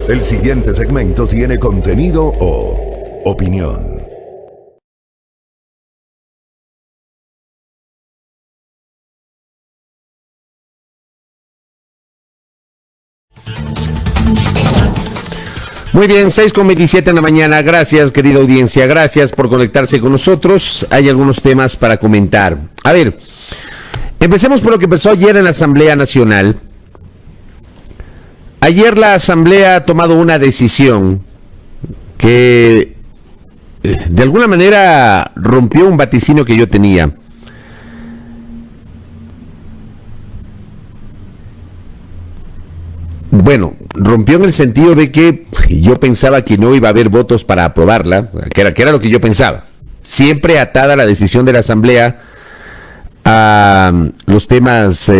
El siguiente segmento tiene contenido o opinión. Muy bien, 6:27 en la mañana. Gracias, querida audiencia. Gracias por conectarse con nosotros. Hay algunos temas para comentar. A ver, empecemos por lo que empezó ayer en la Asamblea Nacional. Ayer la Asamblea ha tomado una decisión que de alguna manera rompió un vaticinio que yo tenía. Bueno, rompió en el sentido de que yo pensaba que no iba a haber votos para aprobarla, que era lo que yo pensaba. Siempre atada la decisión de la Asamblea a los temas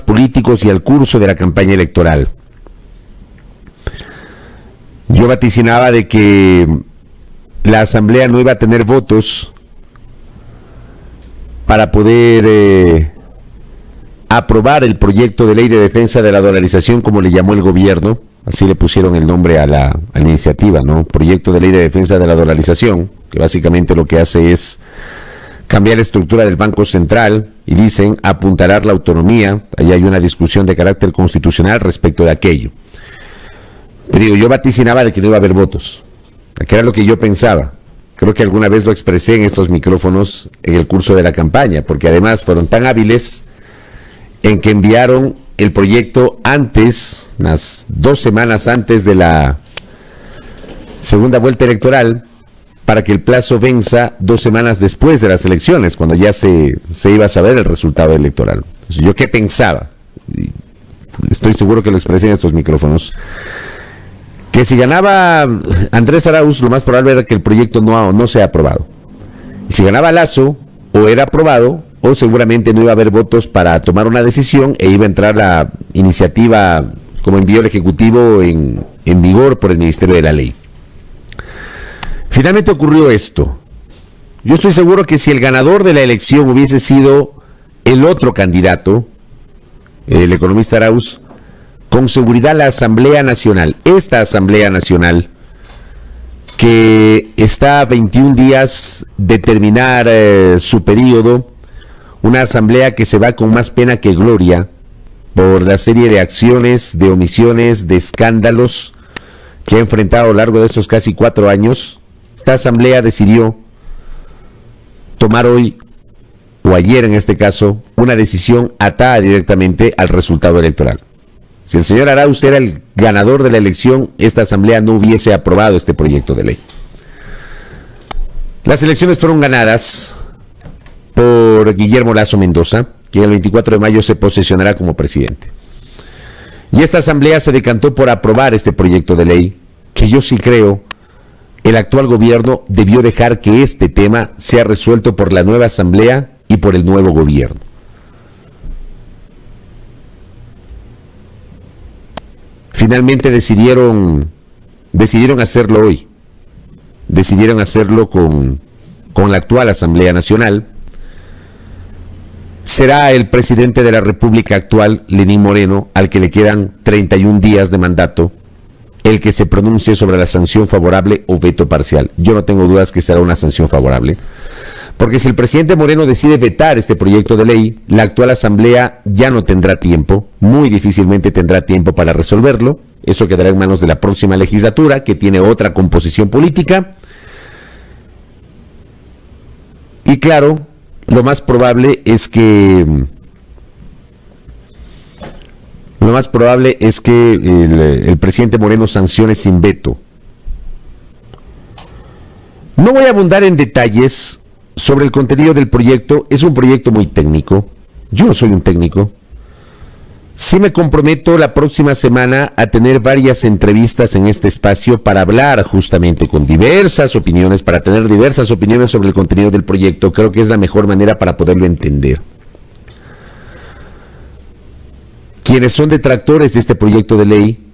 políticos y al curso de la campaña electoral. Yo vaticinaba de que la Asamblea no iba a tener votos para poder aprobar el proyecto de ley de defensa de la dolarización, como le llamó el gobierno. Así le pusieron el nombre a la iniciativa, ¿no? Proyecto de ley de defensa de la dolarización, que básicamente lo que hace es cambiar la estructura del Banco Central y dicen apuntalar la autonomía. Ahí hay una discusión de carácter constitucional respecto de aquello. Pero digo, yo vaticinaba de que no iba a haber votos, que era lo que yo pensaba. Creo que alguna vez lo expresé en estos micrófonos en el curso de la campaña, porque además fueron tan hábiles en que enviaron el proyecto antes, unas 2 semanas antes de la segunda vuelta electoral, para que el plazo venza 2 semanas después de las elecciones, cuando ya se iba a saber el resultado electoral. Entonces, ¿yo qué pensaba? Y estoy seguro que lo expresé en estos micrófonos. Que si ganaba Andrés Arauz, lo más probable era que el proyecto no sea aprobado. Y si ganaba Lasso, o era aprobado, o seguramente no iba a haber votos para tomar una decisión e iba a entrar la iniciativa, como envió el Ejecutivo, en vigor por el Ministerio de la Ley. Finalmente ocurrió esto. Yo estoy seguro que si el ganador de la elección hubiese sido el otro candidato, el economista Arauz, con seguridad la Asamblea Nacional, esta Asamblea Nacional, que está a 21 días de terminar su periodo, una asamblea que se va con más pena que gloria por la serie de acciones, de omisiones, de escándalos que ha enfrentado a lo largo de estos casi 4 años. Esta asamblea decidió tomar hoy, o ayer en este caso, una decisión atada directamente al resultado electoral. Si el señor Arauz era el ganador de la elección, esta asamblea no hubiese aprobado este proyecto de ley. Las elecciones fueron ganadas por Guillermo Lasso Mendoza, que el 24 de mayo se posesionará como presidente. Y esta asamblea se decantó por aprobar este proyecto de ley, que yo sí creo el actual gobierno debió dejar que este tema sea resuelto por la nueva asamblea y por el nuevo gobierno. Finalmente decidieron hacerlo hoy. Decidieron hacerlo con la actual Asamblea Nacional. Será el presidente de la República actual, Lenín Moreno, al que le quedan 31 días de mandato, el que se pronuncie sobre la sanción favorable o veto parcial. Yo no tengo dudas que será una sanción favorable, porque si el presidente Moreno decide vetar este proyecto de ley, la actual Asamblea ya no tendrá tiempo, muy difícilmente tendrá tiempo para resolverlo. Eso quedará en manos de la próxima legislatura, que tiene otra composición política. Y claro, lo más probable es que el presidente Moreno sancione sin veto. No voy a abundar en detalles sobre el contenido del proyecto. Es un proyecto muy técnico. Yo no soy un técnico. Sí me comprometo la próxima semana a tener varias entrevistas en este espacio para hablar justamente con diversas opiniones, para tener diversas opiniones sobre el contenido del proyecto. Creo que es la mejor manera para poderlo entender. Quienes son detractores de este proyecto de ley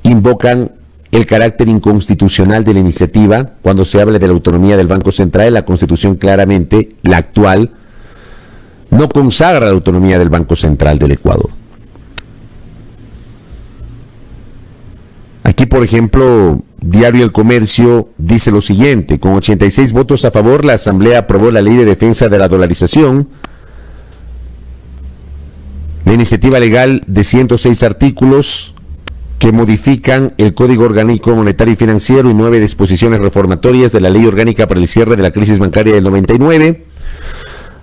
invocan el carácter inconstitucional de la iniciativa cuando se habla de la autonomía del Banco Central. La Constitución claramente, la actual, no consagra la autonomía del Banco Central del Ecuador. por ejemplo, Diario El Comercio dice lo siguiente: con 86 votos a favor, la Asamblea aprobó la Ley de Defensa de la Dolarización. La iniciativa legal de 106 artículos que modifican el Código Orgánico Monetario y Financiero y 9 disposiciones reformatorias de la Ley Orgánica para el cierre de la crisis bancaria del 99.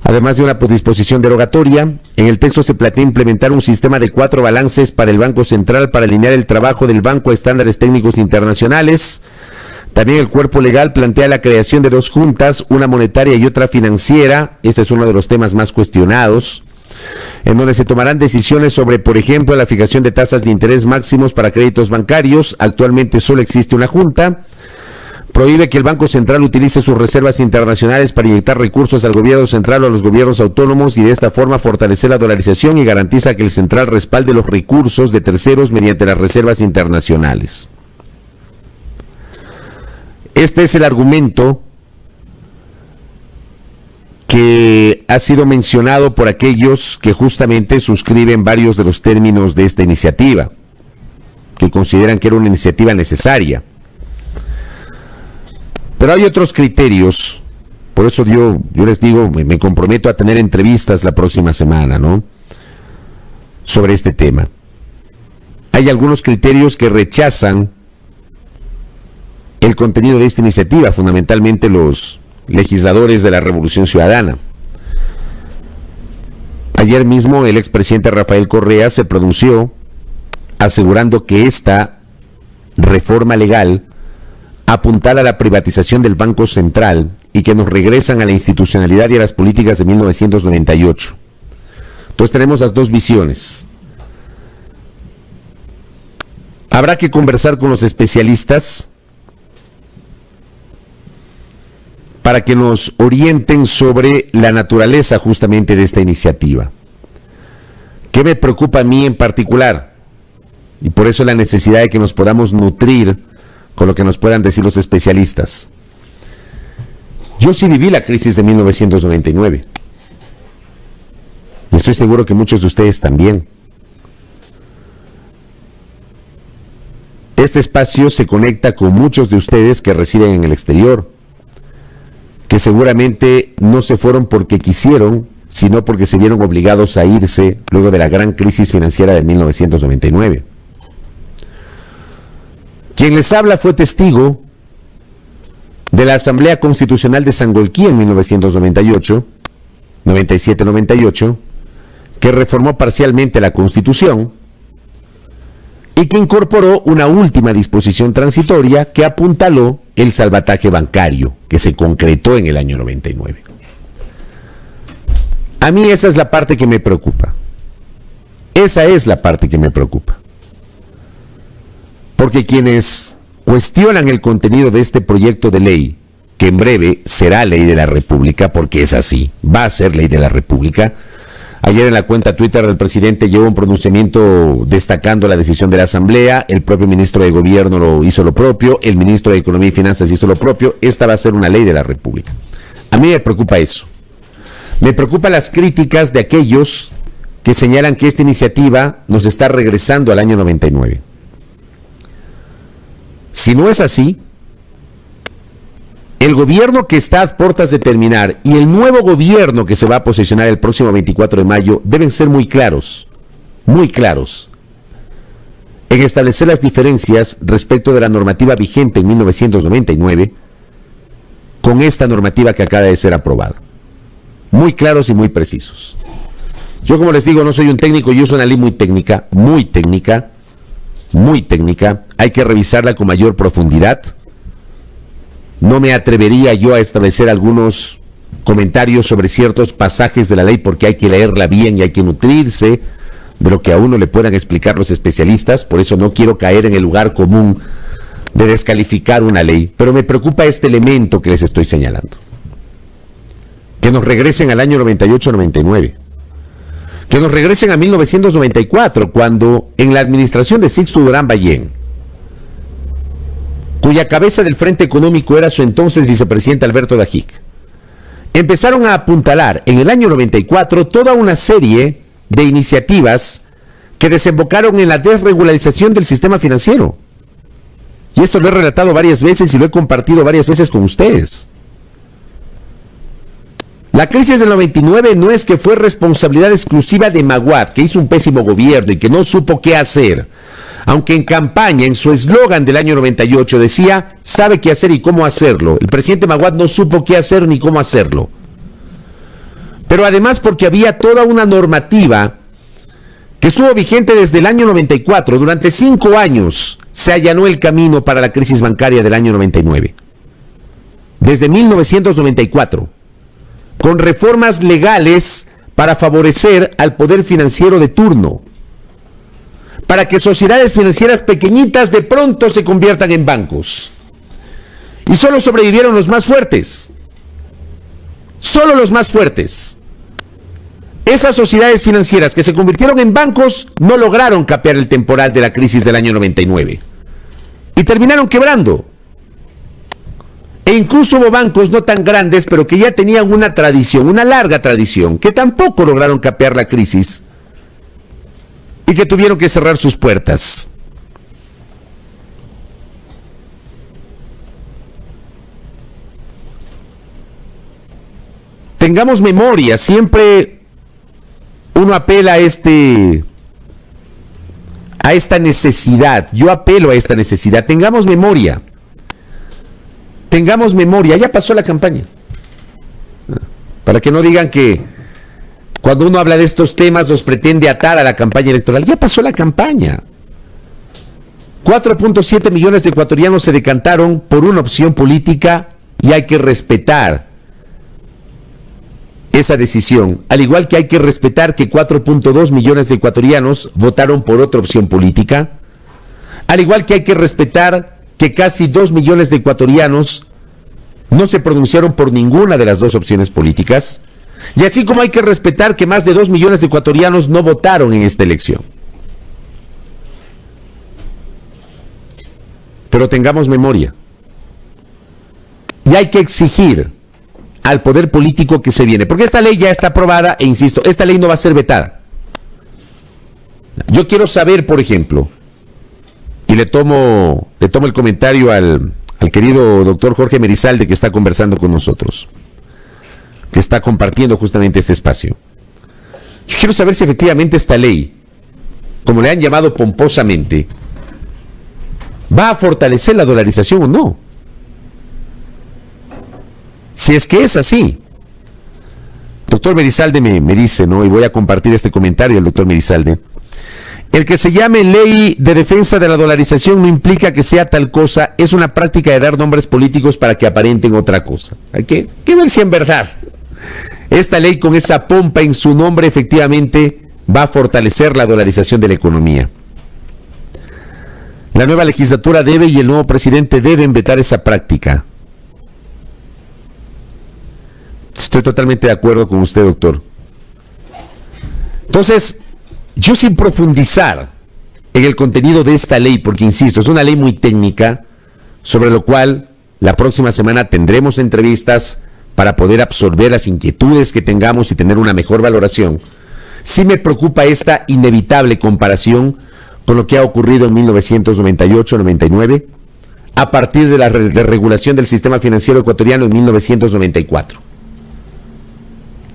Además de una disposición derogatoria, en el texto se plantea implementar un sistema de 4 balances para el Banco Central para alinear el trabajo del banco a estándares técnicos internacionales. También el cuerpo legal plantea la creación de 2 juntas, una monetaria y otra financiera. Este es uno de los temas más cuestionados, en donde se tomarán decisiones sobre, por ejemplo, la fijación de tasas de interés máximos para créditos bancarios. Actualmente solo existe una junta. Prohíbe que el Banco Central utilice sus reservas internacionales para inyectar recursos al gobierno central o a los gobiernos autónomos y de esta forma fortalecer la dolarización, y garantiza que el central respalde los recursos de terceros mediante las reservas internacionales. Este es el argumento que ha sido mencionado por aquellos que justamente suscriben varios de los términos de esta iniciativa, que consideran que era una iniciativa necesaria. Pero hay otros criterios, por eso yo les digo, me comprometo a tener entrevistas la próxima semana, ¿no?, sobre este tema. Hay algunos criterios que rechazan el contenido de esta iniciativa, fundamentalmente los legisladores de la Revolución Ciudadana. Ayer mismo el expresidente Rafael Correa se pronunció asegurando que esta reforma legal apuntada a la privatización del Banco Central y que nos regresan a la institucionalidad y a las políticas de 1998. Entonces tenemos las dos visiones. Habrá que conversar con los especialistas para que nos orienten sobre la naturaleza justamente de esta iniciativa. ¿Qué me preocupa a mí en particular? Y por eso la necesidad de que nos podamos nutrir con lo que nos puedan decir los especialistas. Yo sí viví la crisis de 1999. Y estoy seguro que muchos de ustedes también. Este espacio se conecta con muchos de ustedes que residen en el exterior, que seguramente no se fueron porque quisieron, sino porque se vieron obligados a irse luego de la gran crisis financiera de 1999. Quien les habla fue testigo de la Asamblea Constitucional de Sangolquí en 1998, 97-98, que reformó parcialmente la Constitución y que incorporó una última disposición transitoria que apuntaló el salvataje bancario, que se concretó en el año 99. A mí esa es la parte que me preocupa. Esa es la parte que me preocupa. Porque quienes cuestionan el contenido de este proyecto de ley, que en breve será ley de la República, porque es así, va a ser ley de la República. Ayer en la cuenta Twitter del presidente llevó un pronunciamiento destacando la decisión de la Asamblea, el propio ministro de Gobierno lo hizo lo propio, el ministro de Economía y Finanzas hizo lo propio. Esta va a ser una ley de la República. A mí me preocupa eso. Me preocupan las críticas de aquellos que señalan que esta iniciativa nos está regresando al año 99. Si no es así, el gobierno que está a puertas de terminar y el nuevo gobierno que se va a posesionar el próximo 24 de mayo deben ser muy claros en establecer las diferencias respecto de la normativa vigente en 1999 con esta normativa que acaba de ser aprobada. Muy claros y muy precisos. Yo, como les digo, no soy un técnico, yo uso una ley muy técnica. Hay que revisarla con mayor profundidad. No me atrevería yo a establecer algunos comentarios sobre ciertos pasajes de la ley porque hay que leerla bien y hay que nutrirse de lo que a uno le puedan explicar los especialistas. Por eso no quiero caer en el lugar común de descalificar una ley. Pero me preocupa este elemento que les estoy señalando. Que nos regresen al año 98-99. Que nos regresen a 1994, cuando en la administración de Sixto Durán Ballén, cuya cabeza del Frente Económico era su entonces vicepresidente Alberto Dajic, empezaron a apuntalar en el año 94 toda una serie de iniciativas que desembocaron en la desregularización del sistema financiero. Y esto lo he relatado varias veces y lo he compartido varias veces con ustedes. La crisis del 99 no es que fue responsabilidad exclusiva de Maguad, que hizo un pésimo gobierno y que no supo qué hacer. Aunque en campaña, en su eslogan del año 98 decía, sabe qué hacer y cómo hacerlo. El presidente Maguad no supo qué hacer ni cómo hacerlo. Pero además porque había toda una normativa que estuvo vigente desde el año 94. Durante 5 años se allanó el camino para la crisis bancaria del año 99. Desde 1994. Con reformas legales para favorecer al poder financiero de turno, para que sociedades financieras pequeñitas de pronto se conviertan en bancos. Y solo sobrevivieron los más fuertes. Solo los más fuertes. Esas sociedades financieras que se convirtieron en bancos no lograron capear el temporal de la crisis del año 99. Y terminaron quebrando. E incluso hubo bancos no tan grandes, pero que ya tenían una tradición, una larga tradición, que tampoco lograron capear la crisis y que tuvieron que cerrar sus puertas. Tengamos memoria, siempre uno apela a esta necesidad. Yo apelo a esta necesidad. Tengamos memoria. Tengamos memoria, ya pasó la campaña. Para que no digan que cuando uno habla de estos temas los pretende atar a la campaña electoral. Ya pasó la campaña. 4.7 millones de ecuatorianos se decantaron por una opción política y hay que respetar esa decisión. Al igual que hay que respetar que 4.2 millones de ecuatorianos votaron por otra opción política. Al igual que hay que respetar que casi 2 millones de ecuatorianos no se pronunciaron por ninguna de las dos opciones políticas, y así como hay que respetar que más de 2 millones de ecuatorianos no votaron en esta elección. Pero tengamos memoria, y hay que exigir al poder político que se viene, porque esta ley ya está aprobada, e insisto, esta ley no va a ser vetada. Yo quiero saber, por ejemplo, y le tomo el comentario al querido doctor Jorge Merizalde, que está conversando con nosotros, que está compartiendo justamente este espacio. Yo quiero saber si efectivamente esta ley, como le han llamado pomposamente, va a fortalecer la dolarización o no. Si es que es así. Doctor Merizalde me dice, ¿no? Y voy a compartir este comentario al doctor Merizalde. El que se llame ley de defensa de la dolarización no implica que sea tal cosa, es una práctica de dar nombres políticos para que aparenten otra cosa. Hay que ver si en verdad esta ley con esa pompa en su nombre efectivamente va a fortalecer la dolarización de la economía. La nueva legislatura debe y el nuevo presidente deben vetar esa práctica. Estoy totalmente de acuerdo con usted, doctor. Entonces, yo sin profundizar en el contenido de esta ley, porque insisto, es una ley muy técnica, sobre lo cual la próxima semana tendremos entrevistas para poder absorber las inquietudes que tengamos y tener una mejor valoración. Sí me preocupa esta inevitable comparación con lo que ha ocurrido en 1998-99, a partir de la desregulación del sistema financiero ecuatoriano en 1994.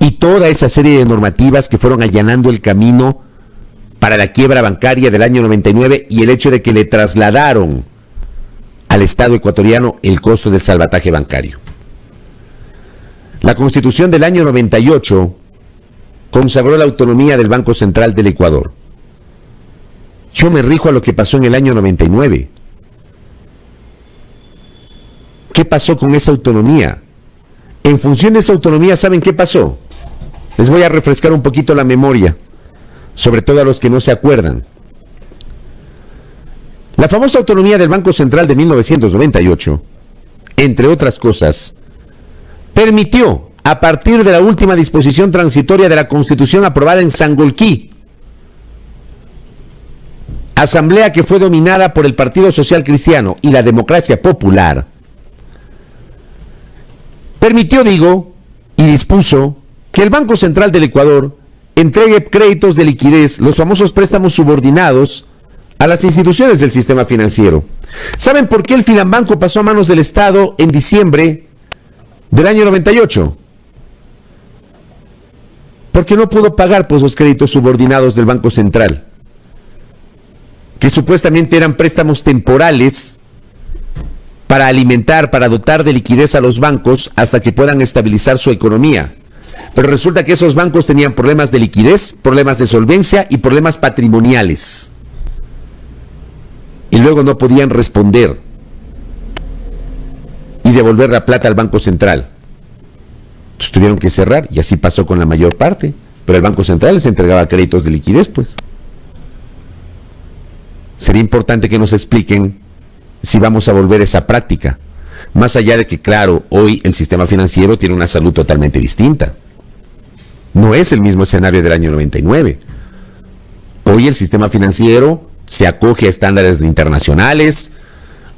Y toda esa serie de normativas que fueron allanando el camino para la quiebra bancaria del año 99 y el hecho de que le trasladaron al Estado ecuatoriano el costo del salvataje bancario. La Constitución del año 98 consagró la autonomía del Banco Central del Ecuador. Yo me rijo a lo que pasó en el año 99. ¿Qué pasó con esa autonomía? En función de esa autonomía, ¿saben qué pasó? Les voy a refrescar un poquito la memoria, sobre todo a los que no se acuerdan. La famosa autonomía del Banco Central de 1998, entre otras cosas, permitió, a partir de la última disposición transitoria de la Constitución aprobada en Sangolquí, asamblea que fue dominada por el Partido Social Cristiano y la Democracia Popular, permitió, digo, y dispuso que el Banco Central del Ecuador entregue créditos de liquidez, los famosos préstamos subordinados, a las instituciones del sistema financiero, ¿Saben por qué el Finanbanco pasó a manos del Estado en diciembre del año 98? Porque no pudo pagar pues los créditos subordinados del Banco Central, que supuestamente eran préstamos temporales para alimentar, para dotar de liquidez a los bancos hasta que puedan estabilizar su economía. Pero resulta que esos bancos tenían problemas de liquidez, problemas de solvencia y problemas patrimoniales. Y luego no podían responder y devolver la plata al Banco Central. Entonces tuvieron que cerrar, y así pasó con la mayor parte. Pero el Banco Central les entregaba créditos de liquidez, pues. Sería importante que nos expliquen si vamos a volver a esa práctica. Más allá de que, claro, hoy el sistema financiero tiene una salud totalmente distinta. No es el mismo escenario del año 99. Hoy el sistema financiero se acoge a estándares internacionales.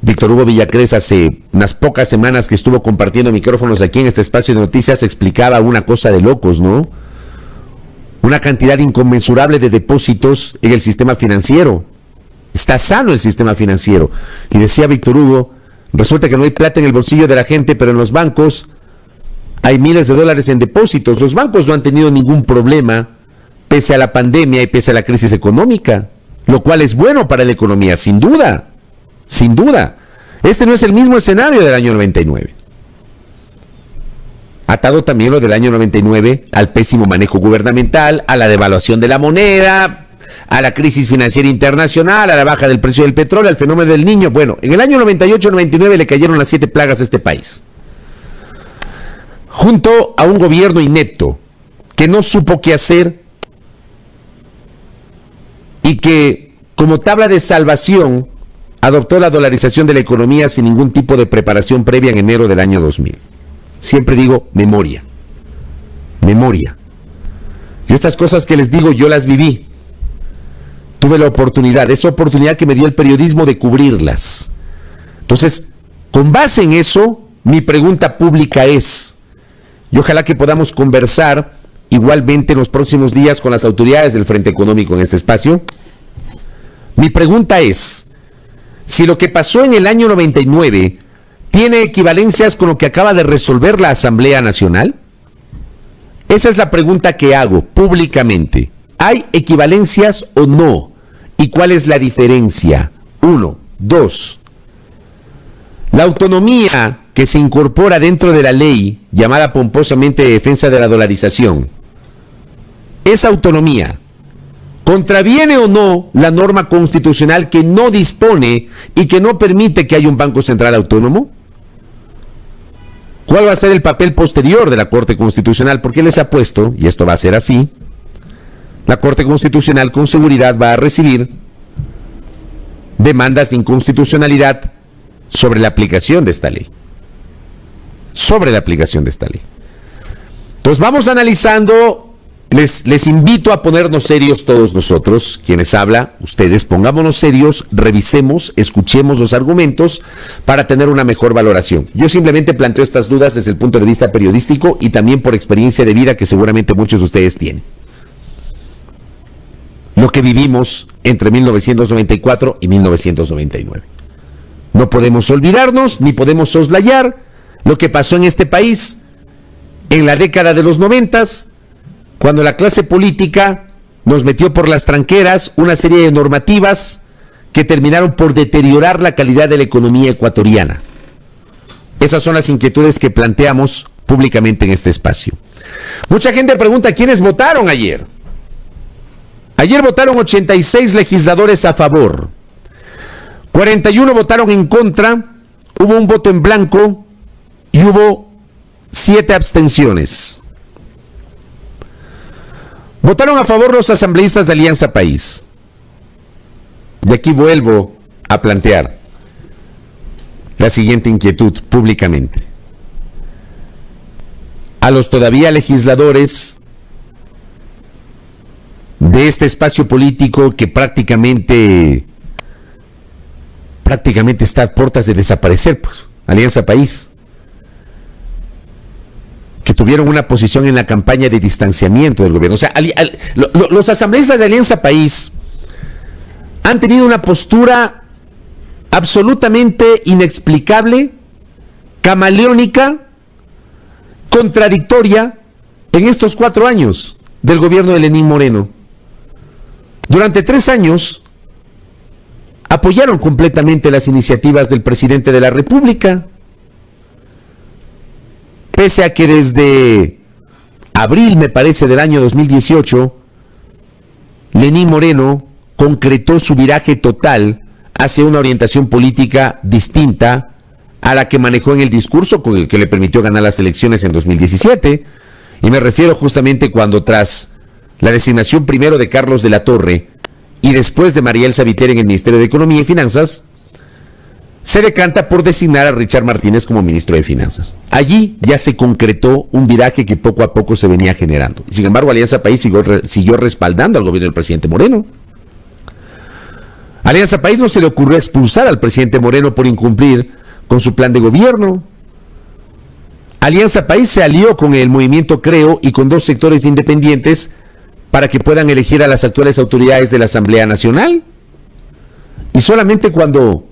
Víctor Hugo Villacrés hace unas pocas semanas que estuvo compartiendo micrófonos aquí en este espacio de noticias explicaba una cosa de locos, ¿no? Una cantidad inconmensurable de depósitos en el sistema financiero. Está sano el sistema financiero. Y decía Víctor Hugo, resulta que no hay plata en el bolsillo de la gente, pero en los bancos hay miles de dólares en depósitos. Los bancos no han tenido ningún problema pese a la pandemia y pese a la crisis económica, lo cual es bueno para la economía, sin duda. Sin duda. Este no es el mismo escenario del año 99. Atado también lo del año 99 al pésimo manejo gubernamental, a la devaluación de la moneda, a la crisis financiera internacional, a la baja del precio del petróleo, al fenómeno del Niño. Bueno, en el año 98-99 le cayeron las 7 plagas a este país. Junto a un gobierno inepto que no supo qué hacer y que, como tabla de salvación, adoptó la dolarización de la economía sin ningún tipo de preparación previa en enero del año 2000. Siempre digo memoria. Memoria. Y estas cosas que les digo, yo las viví. Tuve la oportunidad, esa oportunidad que me dio el periodismo de cubrirlas. Entonces, con base en eso, mi pregunta pública es, y ojalá que podamos conversar igualmente en los próximos días con las autoridades del Frente Económico en este espacio. Mi pregunta es, si lo que pasó en el año 99 tiene equivalencias con lo que acaba de resolver la Asamblea Nacional. Esa es la pregunta que hago públicamente. ¿Hay equivalencias o no? ¿Y cuál es la diferencia? 1. 2. La autonomía que se incorpora dentro de la ley, llamada pomposamente defensa de la dolarización, esa autonomía, ¿contraviene o no la norma constitucional que no dispone y que no permite que haya un Banco Central autónomo? ¿Cuál va a ser el papel posterior de la Corte Constitucional? Porque les apuesto, y esto va a ser así, la Corte Constitucional con seguridad va a recibir demandas de inconstitucionalidad sobre la aplicación de esta ley. Sobre la aplicación de esta ley. Entonces vamos analizando. Les invito a ponernos serios todos nosotros, quienes habla, ustedes, pongámonos serios, revisemos, escuchemos los argumentos para tener una mejor valoración. Yo simplemente planteo estas dudas desde el punto de vista periodístico y también por experiencia de vida que seguramente muchos de ustedes tienen. Lo que vivimos entre 1994 y 1999. No podemos olvidarnos ni podemos soslayar lo que pasó en este país en la década de los 90s, cuando la clase política nos metió por las tranqueras una serie de normativas que terminaron por deteriorar la calidad de la economía ecuatoriana. Esas son las inquietudes que planteamos públicamente en este espacio. Mucha gente pregunta, ¿quiénes votaron ayer? Ayer votaron 86 legisladores a favor, 41 votaron en contra, hubo un voto en blanco y hubo 7 abstenciones. Votaron a favor los asambleístas de Alianza País. Y aquí vuelvo a plantear la siguiente inquietud públicamente. A los todavía legisladores de este espacio político que prácticamente está a puertas de desaparecer, pues, Alianza País, que tuvieron una posición en la campaña de distanciamiento del gobierno. O sea, los asambleístas de Alianza País han tenido una postura absolutamente inexplicable, camaleónica, contradictoria en estos 4 años del gobierno de Lenín Moreno. Durante 3 años apoyaron completamente las iniciativas del presidente de la República, pese a que desde abril, me parece, del año 2018, Lenín Moreno concretó su viraje total hacia una orientación política distinta a la que manejó en el discurso que le permitió ganar las elecciones en 2017, y me refiero justamente cuando, tras la designación primero de Carlos de la Torre y después de María Elsa Viteri en el Ministerio de Economía y Finanzas, se decanta por designar a Richard Martínez como ministro de Finanzas. Allí ya se concretó un viraje que poco a poco se venía generando. Sin embargo, Alianza País siguió respaldando al gobierno del presidente Moreno. A Alianza País no se le ocurrió expulsar al presidente Moreno por incumplir con su plan de gobierno. Alianza País se alió con el movimiento Creo y con 2 sectores independientes para que puedan elegir a las actuales autoridades de la Asamblea Nacional. Y solamente cuando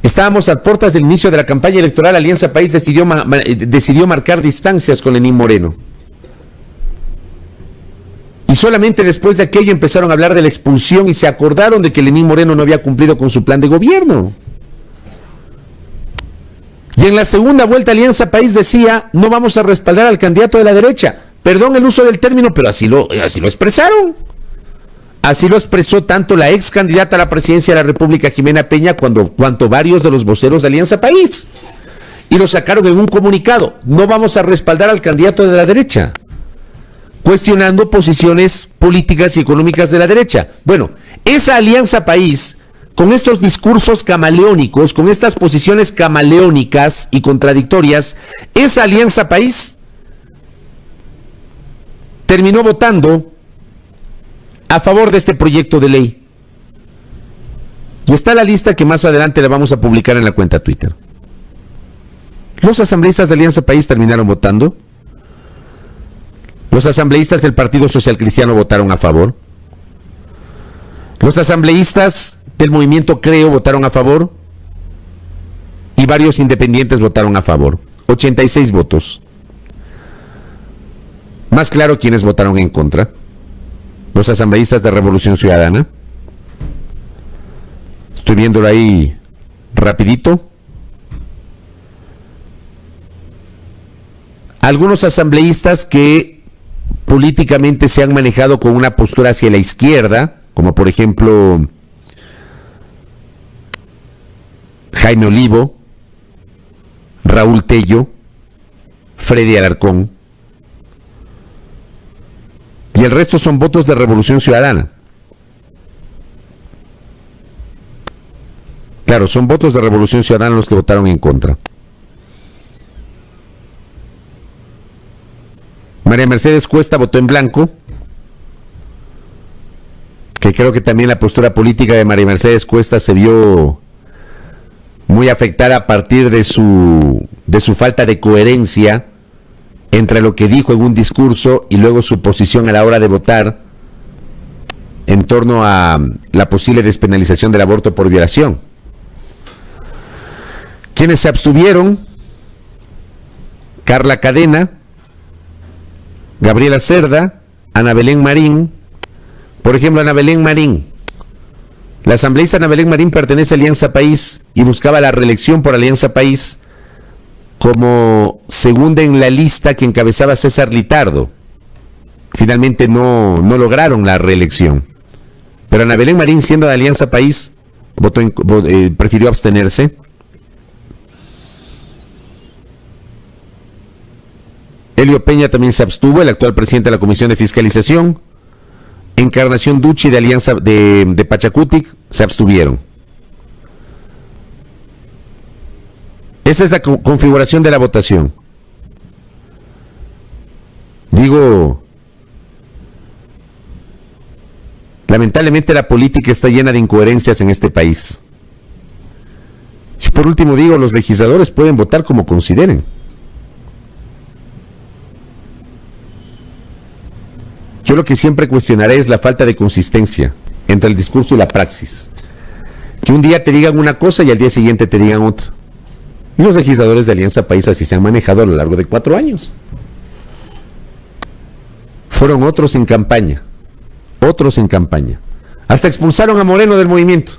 estábamos a puertas del inicio de la campaña electoral, Alianza País decidió marcar distancias con Lenín Moreno. Y solamente después de aquello empezaron a hablar de la expulsión y se acordaron de que Lenín Moreno no había cumplido con su plan de gobierno. Y en la segunda vuelta Alianza País decía: no vamos a respaldar al candidato de la derecha. Perdón el uso del término, pero así lo expresaron. Así lo expresó tanto la ex candidata a la presidencia de la República, Jimena Peña, cuanto varios de los voceros de Alianza País. Y lo sacaron en un comunicado: no vamos a respaldar al candidato de la derecha, cuestionando posiciones políticas y económicas de la derecha. Bueno, esa Alianza País, con estos discursos camaleónicos, con estas posiciones camaleónicas y contradictorias, esa Alianza País terminó votando a favor de este proyecto de ley. Y está la lista que más adelante la vamos a publicar en la cuenta Twitter. Los asambleístas de Alianza País terminaron votando. Los asambleístas del Partido Social Cristiano votaron a favor. Los asambleístas del movimiento Creo votaron a favor. Y varios independientes votaron a favor. 86 votos. Más claro, quienes votaron en contra: los asambleístas de Revolución Ciudadana. Estoy viéndolo ahí rapidito. Algunos asambleístas que políticamente se han manejado con una postura hacia la izquierda, como por ejemplo Jaime Olivo, Raúl Tello, Freddy Alarcón. Y el resto son votos de Revolución Ciudadana. Claro, son votos de Revolución Ciudadana los que votaron en contra. María Mercedes Cuesta votó en blanco, que creo que también la postura política de María Mercedes Cuesta se vio muy afectada a partir de su falta de coherencia entre lo que dijo en un discurso y luego su posición a la hora de votar en torno a la posible despenalización del aborto por violación. Quienes se abstuvieron: Carla Cadena, Gabriela Cerda, Ana Belén Marín. Por ejemplo, Ana Belén Marín. La asambleísta Ana Belén Marín pertenece a Alianza País y buscaba la reelección por Alianza País como segunda en la lista que encabezaba César Litardo. Finalmente no lograron la reelección. Pero Ana Belén Marín, siendo de Alianza País, prefirió abstenerse. Elio Peña también se abstuvo, el actual presidente de la Comisión de Fiscalización. Encarnación Ducci de Alianza de Pachacutic se abstuvieron. Esa es la configuración de la votación. Digo, lamentablemente la política está llena de incoherencias en este país. Y por último digo, los legisladores pueden votar como consideren. Yo lo que siempre cuestionaré es la falta de consistencia entre el discurso y la praxis. Que un día te digan una cosa y al día siguiente te digan otra. Y los legisladores de Alianza País así se han manejado a lo largo de 4 años. Fueron otros en campaña. Hasta expulsaron a Moreno del movimiento.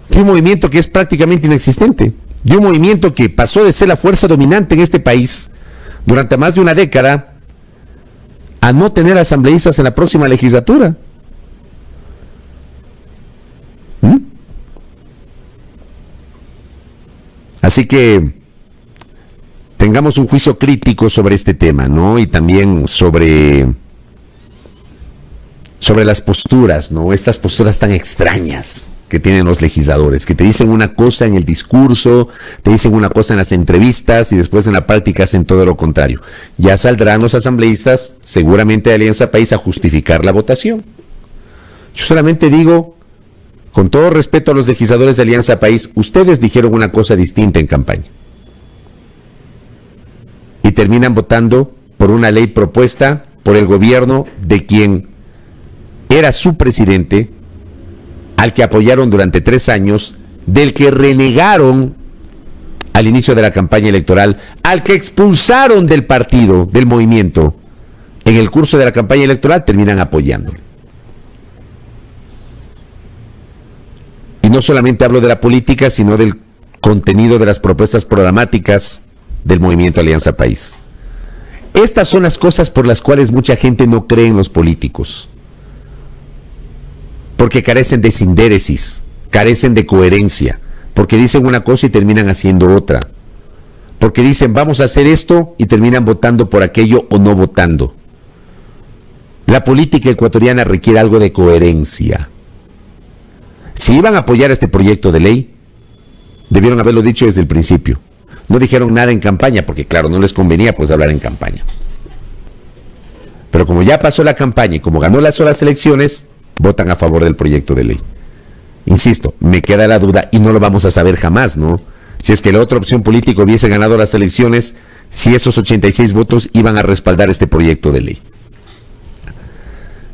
De un movimiento que es prácticamente inexistente. De un movimiento que pasó de ser la fuerza dominante en este país durante más de una década a no tener asambleístas en la próxima legislatura. Así que tengamos un juicio crítico sobre este tema, ¿no? Y también sobre las posturas, ¿no? Estas posturas tan extrañas que tienen los legisladores, que te dicen una cosa en el discurso, te dicen una cosa en las entrevistas y después en la práctica hacen todo lo contrario. Ya saldrán los asambleístas, seguramente de Alianza País, a justificar la votación. Yo solamente digo, con todo respeto a los legisladores de Alianza País, ustedes dijeron una cosa distinta en campaña. Y terminan votando por una ley propuesta por el gobierno de quien era su presidente, al que apoyaron durante 3 años, del que renegaron al inicio de la campaña electoral, al que expulsaron del partido, del movimiento, en el curso de la campaña electoral, terminan apoyándolo. Y no solamente hablo de la política, sino del contenido de las propuestas programáticas del movimiento Alianza País. Estas son las cosas por las cuales mucha gente no cree en los políticos. Porque carecen de sindéresis, carecen de coherencia, porque dicen una cosa y terminan haciendo otra. Porque dicen vamos a hacer esto y terminan votando por aquello o no votando. La política ecuatoriana requiere algo de coherencia. Si iban a apoyar este proyecto de ley, debieron haberlo dicho desde el principio. No dijeron nada en campaña, porque claro, no les convenía pues hablar en campaña. Pero como ya pasó la campaña y como ganó las solas elecciones, votan a favor del proyecto de ley. Insisto, me queda la duda y no lo vamos a saber jamás, ¿no? Si es que la otra opción política hubiese ganado las elecciones, si esos 86 votos iban a respaldar este proyecto de ley.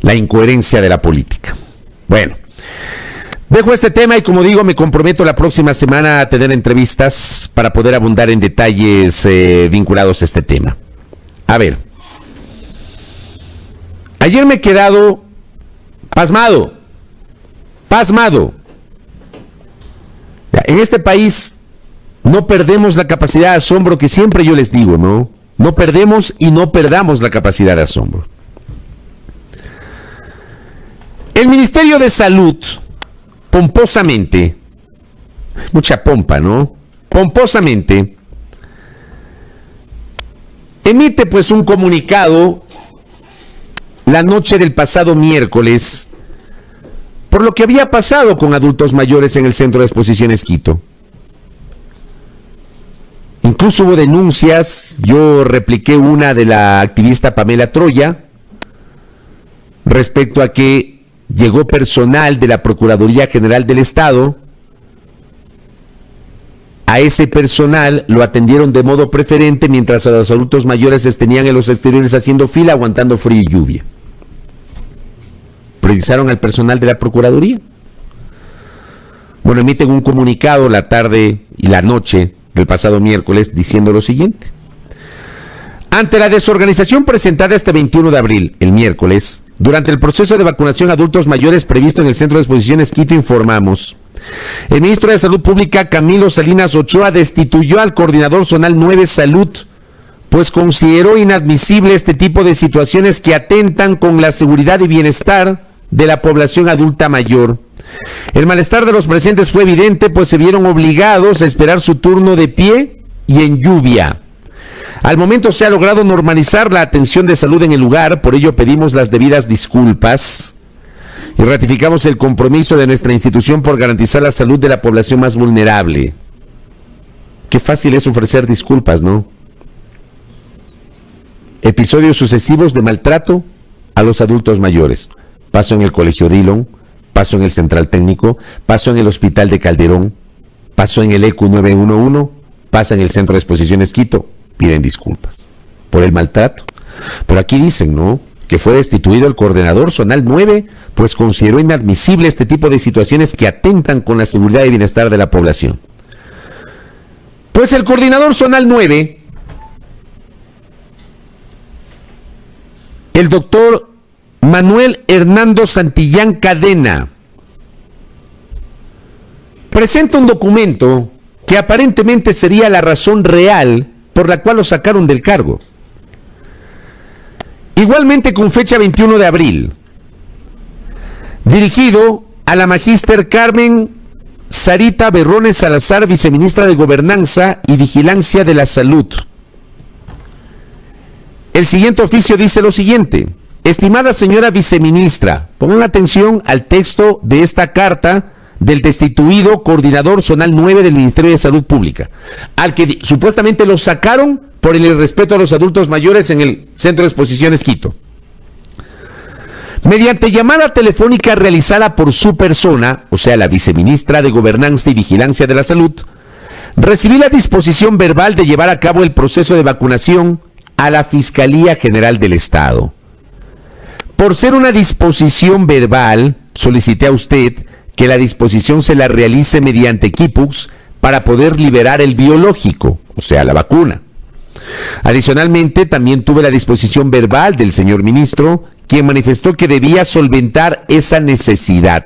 La incoherencia de la política. Bueno, dejo este tema y como digo, me comprometo la próxima semana a tener entrevistas para poder abundar en detalles vinculados a este tema. A ver, ayer me he quedado pasmado. En este país no perdemos la capacidad de asombro que siempre yo les digo, ¿no? No perdemos y no perdamos la capacidad de asombro. El Ministerio de Salud, pomposamente, mucha pompa, ¿no? Pomposamente, emite pues un comunicado la noche del pasado miércoles por lo que había pasado con adultos mayores en el Centro de Exposiciones Quito. Incluso hubo denuncias, yo repliqué una de la activista Pamela Troya, respecto a que llegó personal de la Procuraduría General del Estado. A ese personal lo atendieron de modo preferente mientras a los adultos mayores se tenían en los exteriores haciendo fila, aguantando frío y lluvia. Priorizaron al personal de la Procuraduría. Bueno, emiten un comunicado la tarde y la noche del pasado miércoles diciendo lo siguiente: ante la desorganización presentada este 21 de abril, el miércoles, durante el proceso de vacunación a adultos mayores previsto en el Centro de Exposiciones Quito, informamos: el ministro de Salud Pública, Camilo Salinas Ochoa, destituyó al coordinador zonal 9 Salud, pues consideró inadmisible este tipo de situaciones que atentan con la seguridad y bienestar de la población adulta mayor. El malestar de los presentes fue evidente, pues se vieron obligados a esperar su turno de pie y en lluvia. Al momento se ha logrado normalizar la atención de salud en el lugar, por ello pedimos las debidas disculpas y ratificamos el compromiso de nuestra institución por garantizar la salud de la población más vulnerable. Qué fácil es ofrecer disculpas, ¿no? Episodios sucesivos de maltrato a los adultos mayores. Pasó en el Colegio Dillon, pasó en el Central Técnico, pasó en el Hospital de Calderón, pasó en el ECU 911, pasa en el Centro de Exposiciones Quito. Piden disculpas por el maltrato. Pero aquí dicen, ¿no? que fue destituido el coordinador zonal 9, pues consideró inadmisible este tipo de situaciones que atentan con la seguridad y bienestar de la población. Pues el coordinador zonal 9, el doctor Manuel Hernando Santillán Cadena, presenta un documento que aparentemente sería la razón real por la cual lo sacaron del cargo. Igualmente con fecha 21 de abril, dirigido a la magíster Carmen Sarita Berrones Salazar, viceministra de Gobernanza y Vigilancia de la Salud. El siguiente oficio dice lo siguiente: estimada señora viceministra, pongan atención al texto de esta carta del destituido coordinador zonal 9 del Ministerio de Salud Pública, al que supuestamente lo sacaron por el irrespeto a los adultos mayores en el Centro de Exposiciones Quito. Mediante llamada telefónica realizada por su persona, o sea, la viceministra de Gobernanza y Vigilancia de la Salud, recibí la disposición verbal de llevar a cabo el proceso de vacunación a la Fiscalía General del Estado. Por ser una disposición verbal, solicité a usted que la disposición se la realice mediante Kipux para poder liberar el biológico, o sea, la vacuna. Adicionalmente, también tuve la disposición verbal del señor ministro, quien manifestó que debía solventar esa necesidad.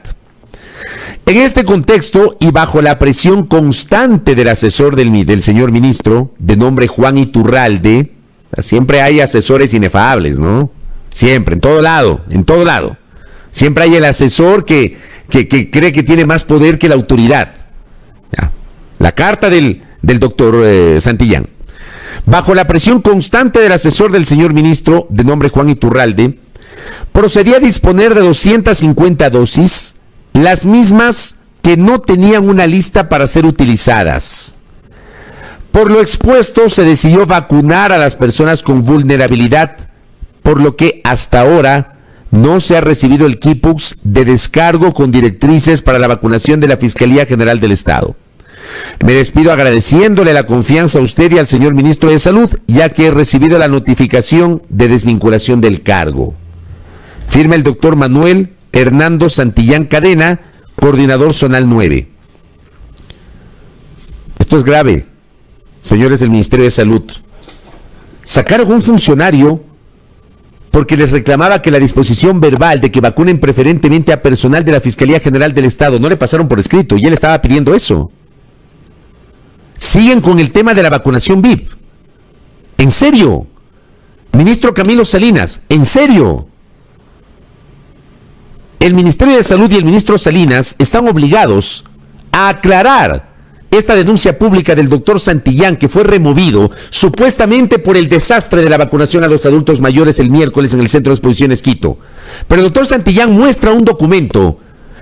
En este contexto y bajo la presión constante del asesor del señor ministro, de nombre Juan Iturralde, siempre hay asesores inefables, ¿no? Siempre, en todo lado. Siempre hay el asesor que cree que tiene más poder que la autoridad. Ya. La carta del doctor Santillán. Bajo la presión constante del asesor del señor ministro, de nombre Juan Iturralde, procedí a disponer de 250 dosis, las mismas que no tenían una lista para ser utilizadas. Por lo expuesto, se decidió vacunar a las personas con vulnerabilidad, por lo que hasta ahora no se ha recibido el Kipux de descargo con directrices para la vacunación de la Fiscalía General del Estado. Me despido agradeciéndole la confianza a usted y al señor ministro de Salud, ya que he recibido la notificación de desvinculación del cargo. Firma el doctor Manuel Hernando Santillán Cadena, coordinador zonal 9. Esto es grave, señores del Ministerio de Salud. Sacaron un funcionario porque les reclamaba que la disposición verbal de que vacunen preferentemente a personal de la Fiscalía General del Estado no le pasaron por escrito y él estaba pidiendo eso. Siguen con el tema de la vacunación VIP. ¿En serio? Ministro Camilo Salinas, ¿en serio? El Ministerio de Salud y el ministro Salinas están obligados a aclarar esta denuncia pública del doctor Santillán, que fue removido supuestamente por el desastre de la vacunación a los adultos mayores el miércoles en el Centro de Exposiciones Quito. Pero el doctor Santillán muestra un documento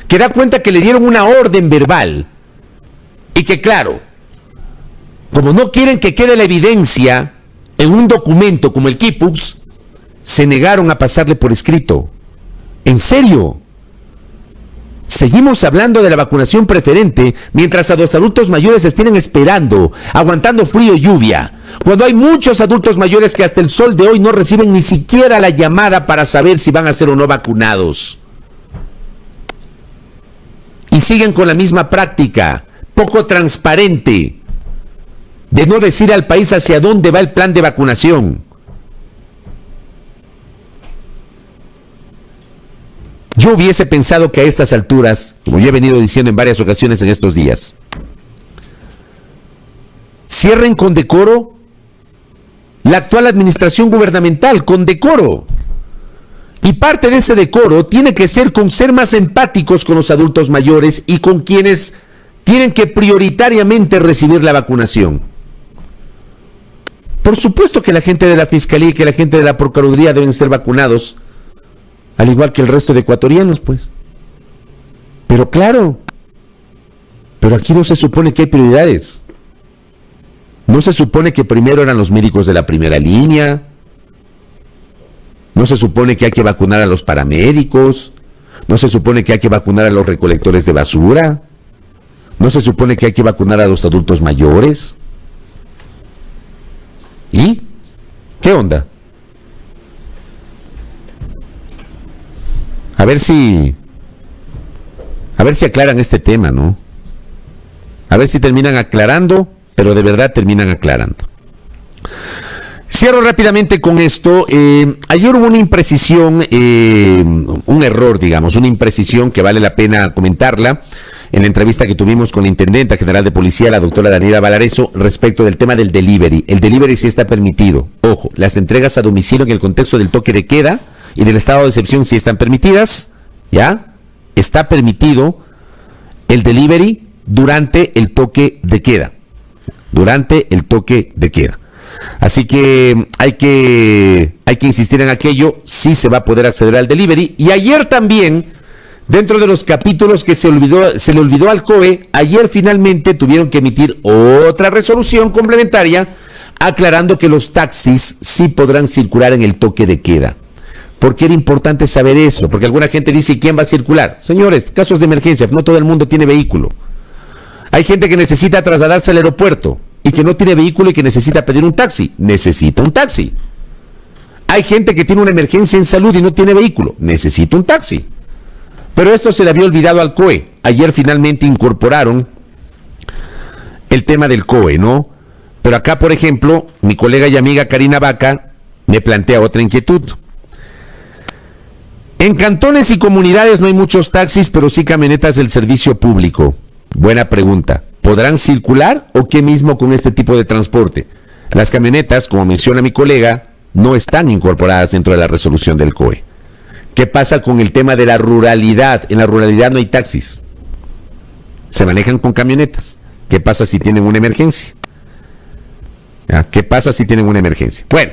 que da cuenta que le dieron una orden verbal y que, claro, como no quieren que quede la evidencia en un documento como el Kipux, se negaron a pasarle por escrito. ¿En serio? Seguimos hablando de la vacunación preferente mientras a los adultos mayores estén esperando, aguantando frío y lluvia, cuando hay muchos adultos mayores que hasta el sol de hoy no reciben ni siquiera la llamada para saber si van a ser o no vacunados. Y siguen con la misma práctica, poco transparente, de no decir al país hacia dónde va el plan de vacunación. Yo hubiese pensado que a estas alturas, como ya he venido diciendo en varias ocasiones en estos días, cierren con decoro la actual administración gubernamental, con decoro. Y parte de ese decoro tiene que ser con ser más empáticos con los adultos mayores y con quienes tienen que prioritariamente recibir la vacunación. Por supuesto que la gente de la Fiscalía y que la gente de la Procuraduría deben ser vacunados, al igual que el resto de ecuatorianos, pues. Pero claro, pero aquí no se supone que hay prioridades. No se supone que primero eran los médicos de la primera línea. No se supone que hay que vacunar a los paramédicos. No se supone que hay que vacunar a los recolectores de basura. No se supone que hay que vacunar a los adultos mayores. ¿Y qué onda? A ver si aclaran este tema, ¿no? A ver si terminan aclarando, pero de verdad terminan aclarando. Cierro rápidamente con esto. Ayer hubo una imprecisión, un error, digamos, una imprecisión que vale la pena comentarla en la entrevista que tuvimos con la Intendenta General de Policía, la doctora Daniela Valareso, respecto del tema del delivery. El delivery sí está permitido. Ojo, las entregas a domicilio en el contexto del toque de queda y del estado de excepción sí están permitidas, ¿ya? Está permitido el delivery durante el toque de queda. Durante el toque de queda. Así que hay que insistir en aquello, sí se va a poder acceder al delivery. Y ayer también, dentro de los capítulos que se le olvidó al COE, ayer finalmente tuvieron que emitir otra resolución complementaria aclarando que los taxis sí podrán circular en el toque de queda. ¿Por qué era importante saber eso? Porque alguna gente dice, ¿quién va a circular? Señores, casos de emergencia, no todo el mundo tiene vehículo. Hay gente que necesita trasladarse al aeropuerto y que no tiene vehículo y que necesita pedir un taxi. Necesita un taxi. Hay gente que tiene una emergencia en salud y no tiene vehículo. Necesita un taxi. Pero esto se le había olvidado al COE. Ayer finalmente incorporaron el tema del COE, ¿no? Pero acá, por ejemplo, mi colega y amiga Karina Vaca me plantea otra inquietud. En cantones y comunidades no hay muchos taxis, pero sí camionetas del servicio público. Buena pregunta. ¿Podrán circular o qué mismo con este tipo de transporte? Las camionetas, como menciona mi colega, no están incorporadas dentro de la resolución del COE. ¿Qué pasa con el tema de la ruralidad? En la ruralidad no hay taxis. Se manejan con camionetas. ¿Qué pasa si tienen una emergencia? ¿Qué pasa si tienen una emergencia? Bueno.